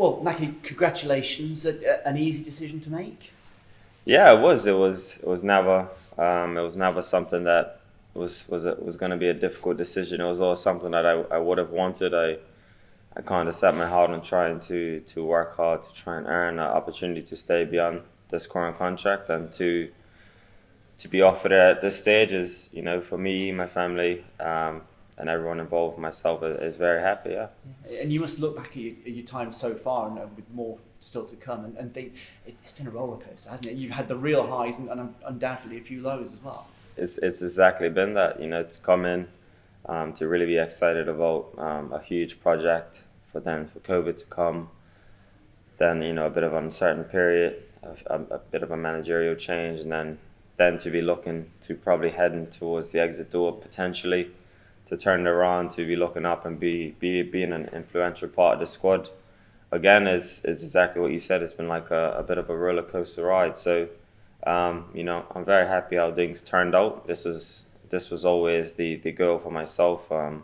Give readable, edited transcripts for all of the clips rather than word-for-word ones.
Well, Naki, congratulations. An easy decision to make? Yeah, it was. It was never. It was never something that was going to be a difficult decision. It was always something that I would have wanted. I kind of set my heart on trying to work hard to try and earn an opportunity to stay beyond this current contract and to be offered it at this stage is, for me, my family, and everyone involved, myself, is very happy. Yeah. And you must look back at your time so far and with more still to come and think it's been a roller coaster, hasn't it? You've had the real highs and undoubtedly a few lows as well. It's exactly been that, to come in, to really be excited about a huge project, for COVID to come, then a bit of an uncertain period, a bit of a managerial change, and then to be looking to probably heading towards the exit door potentially, to turn it around, to be looking up and being an influential part of the squad. Again, is exactly what you said. It's been like a bit of a roller coaster ride. So, I'm very happy how things turned out. This was always the goal for myself, and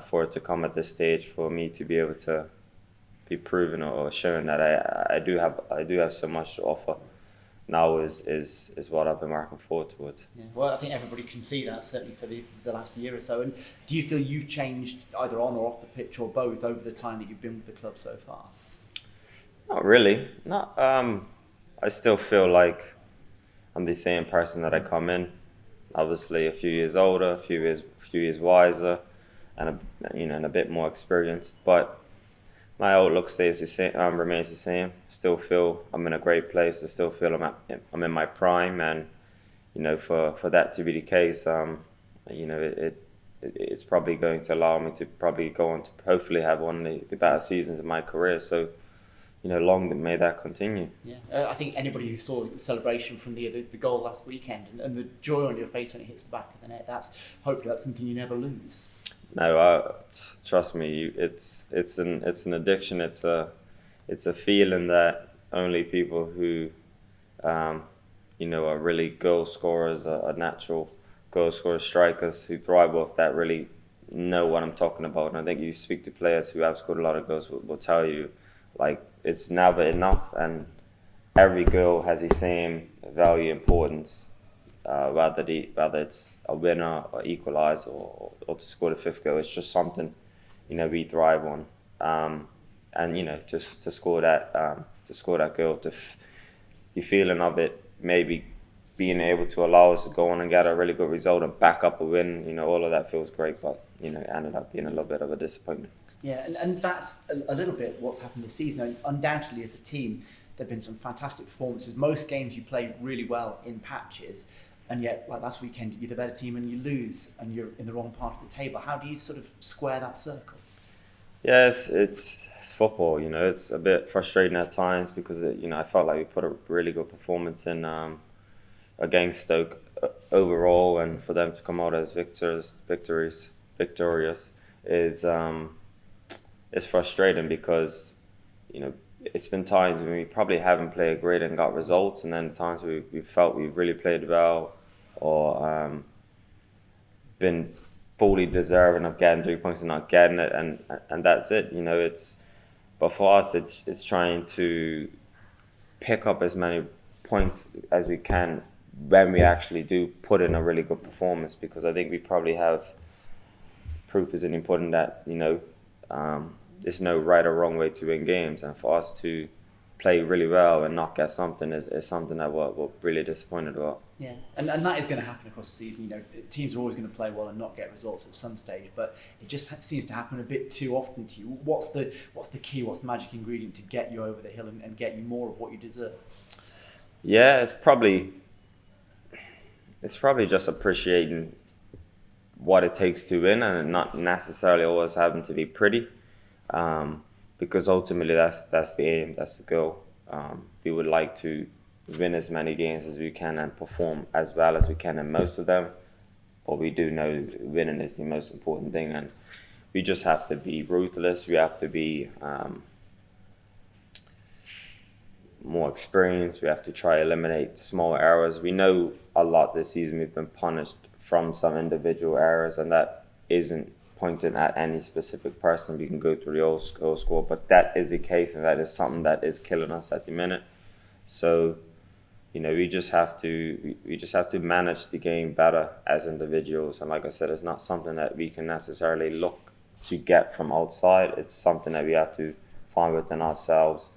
for it to come at this stage, for me to be able to be proven or showing that I do have so much to offer. Now is what I've been working forward towards. Yeah. Well, I think everybody can see that, certainly for the last year or so. And do you feel you've changed either on or off the pitch or both over the time that you've been with the club so far? Not really. Not. I still feel like I'm the same person that I come in. Obviously, a few years older, a few years wiser, and a bit more experienced. But my outlook stays the same, remains the same. Still feel I'm in a great place. I still feel I'm in my prime, and for that to be the case, it's probably going to allow me to probably go on to hopefully have one of the better seasons of my career. So, long may that continue. Yeah, I think anybody who saw the celebration from the goal last weekend and the joy on your face when it hits the back of the net, hopefully that's something you never lose. No, trust me. It's an addiction. It's a feeling that only people who, are really goal scorers, are natural goal scorers, strikers who thrive off that really know what I'm talking about. And I think you speak to players who have scored a lot of goals will tell you, like, it's never enough, and every goal has the same value, importance. Whether it's a winner or equalize or to score the fifth goal, it's just something we thrive on, and just to score that goal, the feeling of it, maybe being able to allow us to go on and get a really good result and back up a win, all of that feels great, but it ended up being a little bit of a disappointment. Yeah, and that's a little bit what's happened this season. And undoubtedly, as a team, there have been some fantastic performances. Most games you play really well in patches, and yet, like last weekend, you're the better team and you lose, and you're in the wrong part of the table. How do you sort of square that circle? Yes, it's football. It's a bit frustrating at times because I felt like we put a really good performance in against Stoke overall, and for them to come out as victorious is frustrating because it's been times when we probably haven't played great and got results, and then times we felt we really played well or been fully deserving of getting 3 points and not getting it, and that's it. But for us, it's trying to pick up as many points as we can when we actually do put in a really good performance, because I think we probably have proof is important that there's no right or wrong way to win games, and for us to play really well and not get something is something that we're really disappointed about. Yeah, and that is going to happen across the season. Teams are always going to play well and not get results at some stage, but it just seems to happen a bit too often to you. What's the key? What's the magic ingredient to get you over the hill and get you more of what you deserve? Yeah, it's probably just appreciating what it takes to win, and not necessarily always having to be pretty. Because ultimately that's the aim, that's the goal. We would like to win as many games as we can and perform as well as we can in most of them, but we do know winning is the most important thing, and we just have to be ruthless. We have to be more experienced. We have to try to eliminate small errors. We know a lot this season we've been punished from some individual errors, and that isn't pointing at any specific person. We can go through the whole score, but that is the case, and that is something that is killing us at the minute. So, we just have to manage the game better as individuals. And like I said, it's not something that we can necessarily look to get from outside. It's something that we have to find within ourselves,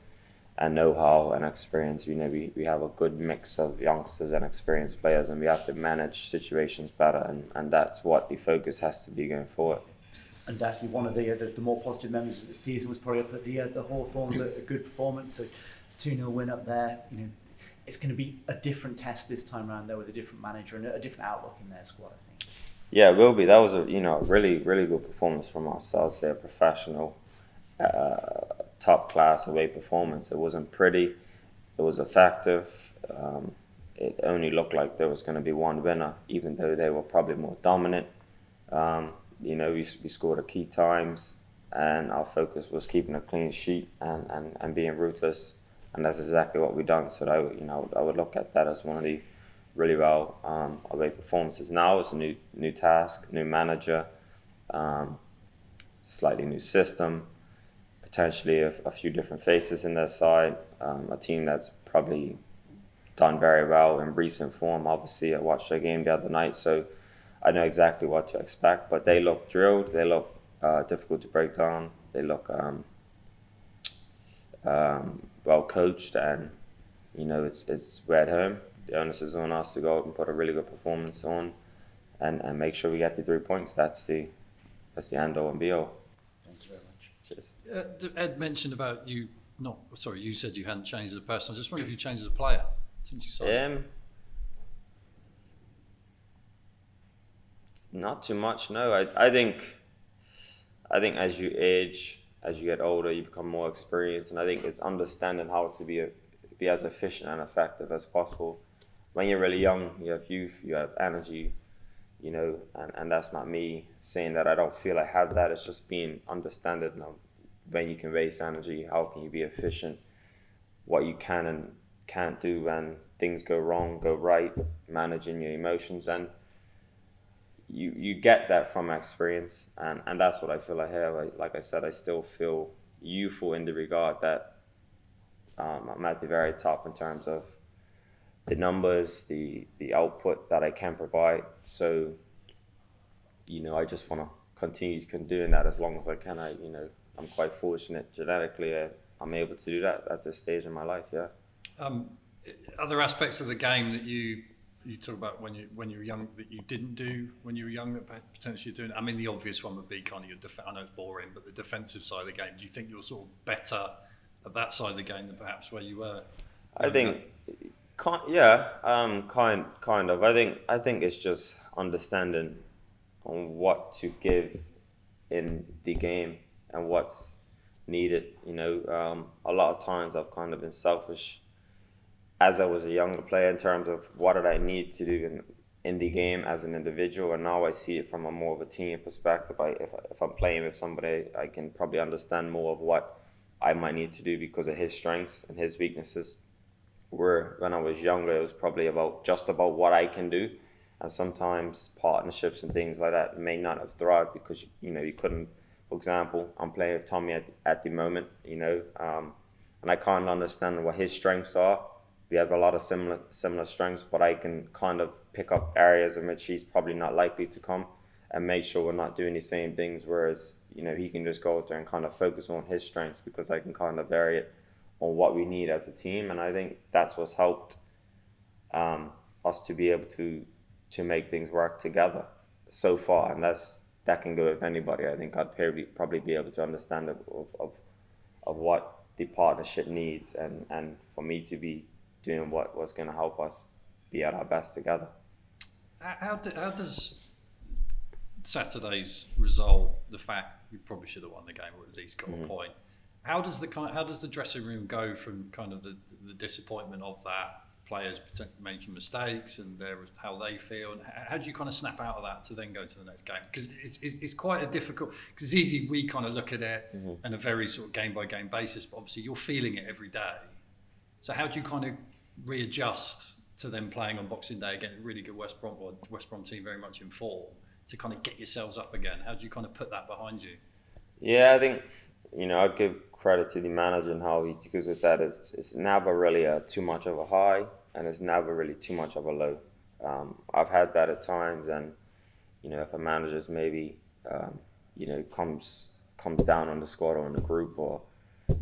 and know-how and experience. We have a good mix of youngsters and experienced players, and we have to manage situations better, and that's what the focus has to be going forward. And definitely one of the more positive memories of the season was probably up at the Hawthorns, a good performance, a 2-0 win up there. It's going to be a different test this time around though, with a different manager and a different outlook in their squad, I think. Yeah, it will be. That was a really, really good performance from us. I would say a professional, top class away performance. It wasn't pretty, it was effective. It only looked like there was going to be one winner, even though they were probably more dominant. We scored at key times, and our focus was keeping a clean sheet and being ruthless, and that's exactly what we've done. So I would look at that as one of the really well away performances. Now it's a new task, new manager, slightly new system, potentially a few different faces in their side, a team that's probably done very well in recent form. Obviously, I watched their game the other night, so I know exactly what to expect. But they look drilled, they look difficult to break down, they look well coached, and we're at home. The onus is on us to go out and put a really good performance on, and make sure we get the 3 points. That's the end all and be all. Thank you very much. Cheers. Ed mentioned about you. You said you hadn't changed as a person. I just wondered if you changed as a player since you signed. Not too much. No, I think as you age, as you get older, you become more experienced, and I think it's understanding how to be as efficient and effective as possible. When you're really young, you have youth, you have energy, and that's not me saying that I don't feel I have that. It's just being understanding when you can waste energy, how can you be efficient, what you can and can't do when things go wrong, go right, managing your emotions, and you get that from experience, and that's what I feel I have. Like I said, I still feel youthful in the regard that I'm at the very top in terms of the numbers, the output that I can provide. So, I just want to continue doing that as long as I can. I'm quite fortunate genetically. I'm able to do that at this stage in my life. Yeah. Other aspects of the game that you talk about when you were young that you didn't do when you were young that potentially you're doing. I mean, the obvious one would be kind of your I know it's boring, but the defensive side of the game. Do you think you're sort of better at that side of the game than perhaps where you were? I think, kind of. I think it's just understanding on what to give in the game and what's needed. A lot of times I've kind of been selfish as I was a younger player in terms of what did I need to do in the game as an individual, and now I see it from a more of a team perspective. If I'm playing with somebody, I can probably understand more of what I might need to do because of his strengths and his weaknesses. Where when I was younger, it was probably about what I can do, and sometimes partnerships and things like that may not have thrived because you couldn't. For example, I'm playing with Tommy at the moment, and I can't understand what his strengths are. We have a lot of similar strengths, but I can kind of pick up areas in which he's probably not likely to come, and make sure we're not doing the same things. Whereas he can just go out there and kind of focus on his strengths because I can kind of vary it on what we need as a team, and I think that's what's helped us to be able to make things work together so far, and that can go with anybody. I think I'd probably be able to understand of what the partnership needs, and for me to be doing what was going to help us be at our best together. How does Saturday's result, the fact we probably should have won the game or at least got a point, how does the dressing room go from kind of the disappointment of that, players making mistakes and how they feel, and how do you kind of snap out of that to then go to the next game? Because it's quite a difficult, because it's easy we kind of look at it on a very sort of game by game basis, but obviously you're feeling it every day. So how do you kind of readjust to them playing on Boxing Day against a really good West Brom team, very much in form? to kind of get yourselves up again? How do you kind of put that behind you? Yeah, I think, I'd give credit to the manager and how he deals with that. It's never really too much of a high, and it's never really too much of a low. I've had that at times, and if a manager's maybe comes down on the squad or on the group, or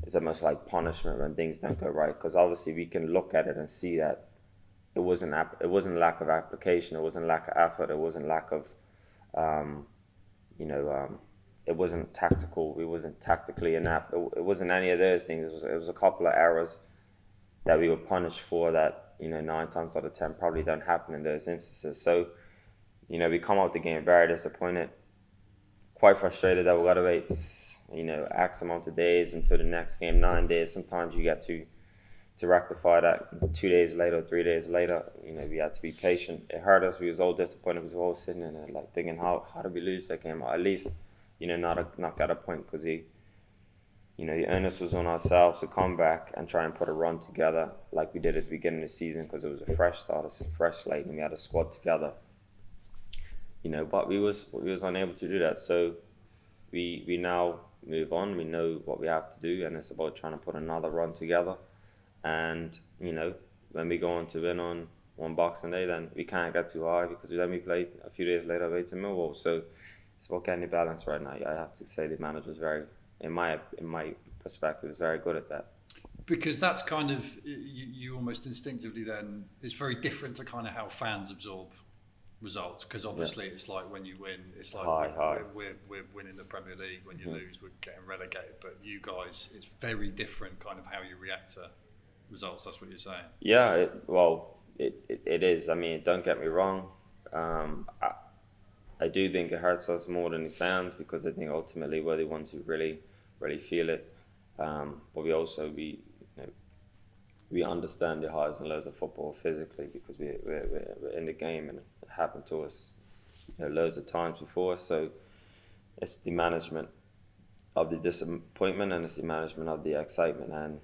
it's almost like punishment when things don't go right, because obviously we can look at it and see that it wasn't lack of application, it wasn't lack of effort, it wasn't lack of it wasn't tactical, it wasn't tactically inept, it wasn't any of those things. It was a couple of errors that we were punished for that 9 times out of 10 probably don't happen in those instances. So we come out the game very disappointed, quite frustrated that we got to wait X amount of days until the next game, 9 days. Sometimes you get to rectify that 2 days later, 3 days later. We had to be patient. It hurt us. We was all disappointed because we were all sitting in there like thinking, how did we lose that game? Or at least not get a point, because the onus was on ourselves to come back and try and put a run together like we did at the beginning of the season, because it was a fresh start, a fresh slate, and we had a squad together. But we was unable to do that. So we now move on. We know what we have to do, and it's about trying to put another run together. And when we go on to win on Boxing Day, then we can't get too high, because then we played a few days later away to Millwall. So it's about getting the balance right now. I have to say the manager's very, in my perspective, is very good at that. Because that's kind of, you almost instinctively then, it's very different to kind of how fans absorb results, because obviously it's like when you win, it's like we're winning the Premier League. When you lose, we're getting relegated. But you guys, it's very different kind of how you react to results. That's what you're saying. Yeah, it is. I mean, don't get me wrong. I do think it hurts us more than the fans, because I think ultimately we're the ones who really feel it. But we understand the highs and lows of football physically, because we're in the game, and it happened to us loads of times before. So it's the management of the disappointment, and it's the management of the excitement. And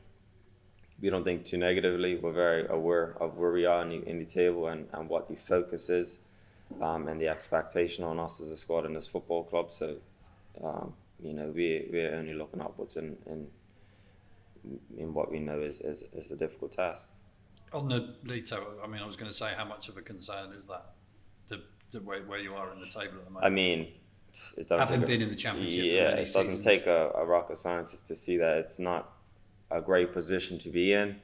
we don't think too negatively. We're very aware of where we are in the table, and what the focus is, and the expectation on us as a squad in this football club. So we're only looking upwards in what we know is a difficult task. On the league table, I mean, I was going to say, how much of a concern is that, the where you are in the table at the moment? I mean, it doesn't having been in the Championship for many it doesn't seasons. take a rocket scientist to see that it's not a great position to be in.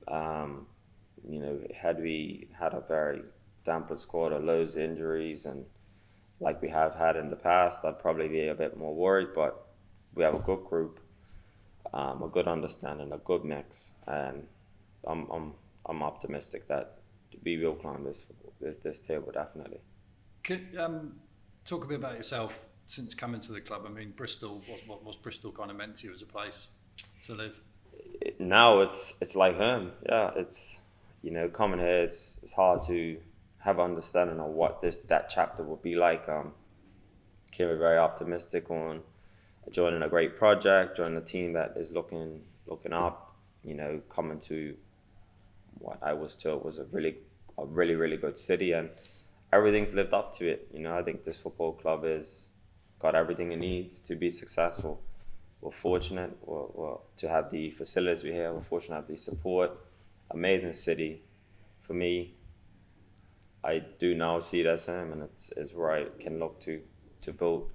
Had we had a very dampened squad or loads of injuries, and like we have had in the past, I'd probably be a bit more worried. But we have a good group, a good understanding, a good mix, and I'm optimistic that we will climb this table definitely. Could talk a bit about yourself since coming to the club. I mean, Bristol, what's Bristol kind of meant to you as a place to live? Now it's like home. Yeah, it's coming here. It's hard to have understanding of what that chapter will be like. Came very optimistic on joining a great project, joining a team that is looking up. Coming to what I was told was a really good city, and everything's lived up to it. I think this football club has got everything it needs to be successful. We're fortunate to have the facilities we have. We're fortunate to have the support. Amazing city. For me, I do now see it as home, and it's where I can look to build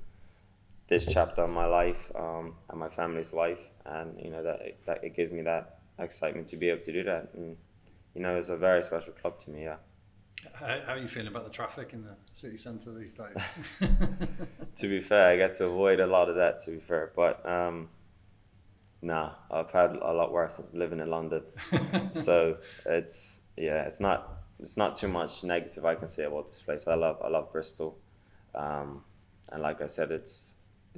this chapter of my life, and my family's life, and that it gives me that excitement to be able to do that. And it's a very special club to me. Yeah. How are you feeling about the traffic in the city centre these days? To be fair, I get to avoid a lot of that, to be fair. But I've had a lot worse living in London. So it's not too much negative I can say about this place. I love Bristol. And like I said, it's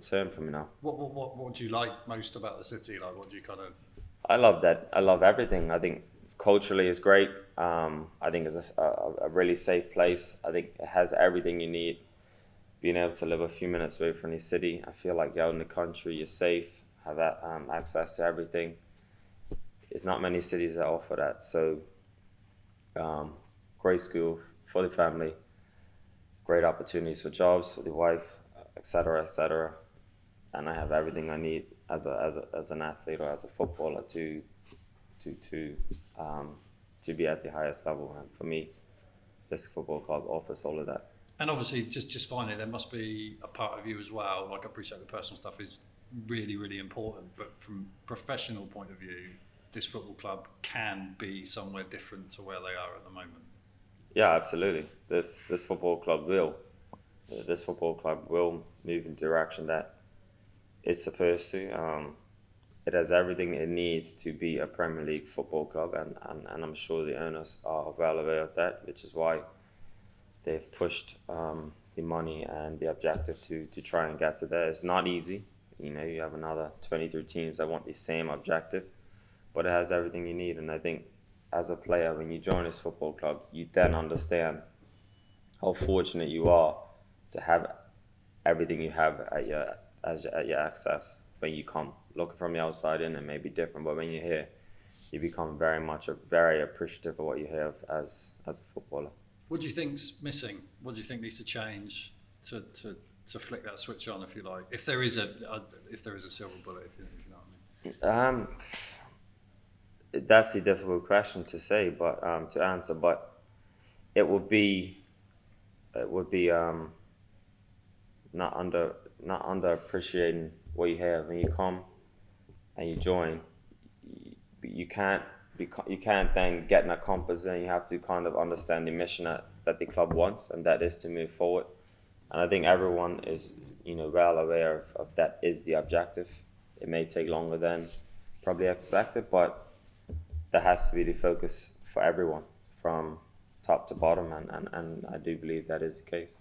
home for me now. What do you like most about the city? Like, what do you kind of... I love that. I love everything. I think culturally it's great. I think it's a really safe place. I think it has everything you need. Being able to live a few minutes away from the city, I feel like you're out in the country, you're safe, have that, access to everything. It's not many cities that offer that. So, great school for the family, great opportunities for jobs with the wife, etc., etc. And I have everything I need as an athlete or as a footballer to be at the highest level. And for me, this football club offers all of that. And obviously, just finally, there must be a part of you as well. Like, I appreciate the personal stuff is really, really important, but from professional point of view, this football club can be somewhere different to where they are at the moment. Yeah, absolutely. This football club will move in the direction that it's supposed to. It has everything it needs to be a Premier League football club, and I'm sure the owners are well aware of that, which is why they've pushed the money and the objective to try and get to there. It's not easy. You know, you have another 23 teams that want the same objective, but it has everything you need. And I think as a player, when you join this football club, you then understand how fortunate you are to have everything you have at your access. When you come looking from the outside in, it may be different, but when you're here, you become very appreciative of what you have as a footballer. What do you think's missing? What do you think needs to change to flick that switch on, if you like? If there is a silver bullet, if you know what I mean. That's a difficult question to say, but to answer. But it would be not underappreciating what you have when you come and you join. You can't then get in a compass, and you have to kind of understand the mission that the club wants, and that is to move forward. And I think everyone is, well aware of that is the objective. It may take longer than probably expected, but that has to be the focus for everyone from top to bottom, and I do believe that is the case.